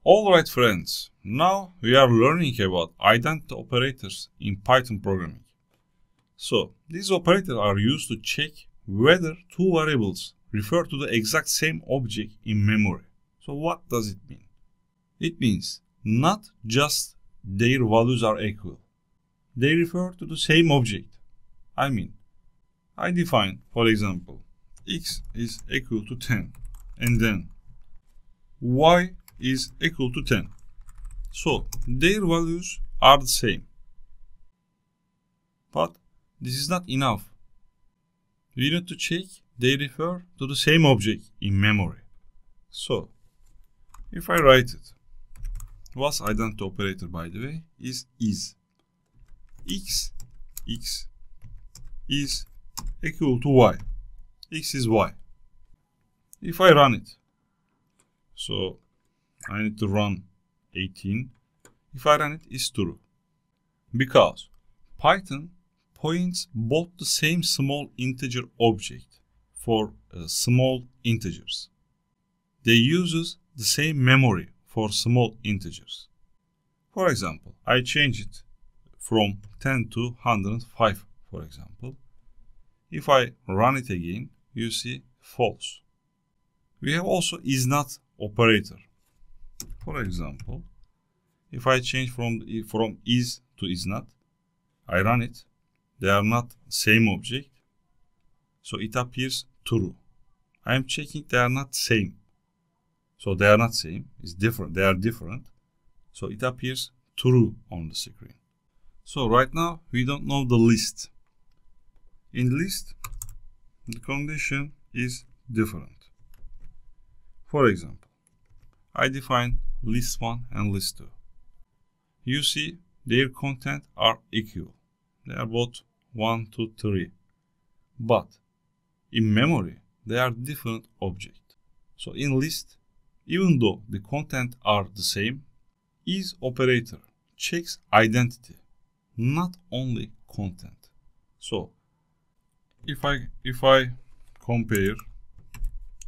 Alright friends, now we are learning about identity operators in Python programming. So, these operators are used to check whether two variables refer to the exact same object in memory. So what does it mean? It means not just their values are equal. They refer to the same object. I define, for example, x is equal to 10 and then y is equal to 10. So their values are the same. But this is not enough. We need to check they refer to the same object in memory. So if I write it, what's identity operator by the way is x is equal to y. X is y. If I run it, so I need to run 18. If I run it, it's true. Because Python points both the same small integer object for small integers. They uses the same memory for small integers. For example, I change it from 10 to 105, for example. If I run it again, you see false. We have also is not operator. For example, if I change from is to is not, I run it, they are not same object, so it appears true. I am checking they are not same. So they are not same, it's different, they are different. So it appears true on the screen. So right now we don't know the list. In list, the condition is different. For example, I define list 1 and list 2. You see their content are equal. They are both 1, 2, 3. But in memory, they are different objects. So in list, even though the content are the same, is operator checks identity, not only content. So if I compare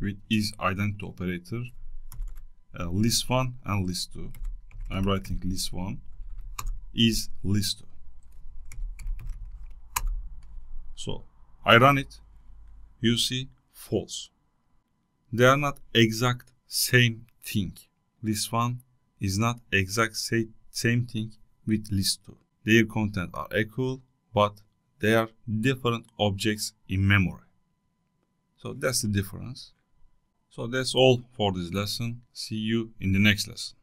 with is identity operator list 1 and list 2, I'm writing list 1 is list 2. So I run it, you see false. They are not exact same thing. List 1 is not exact same thing with list 2. Their content are equal, but they are different objects in memory. So that's the difference. So that's all for this lesson. See you in the next lesson.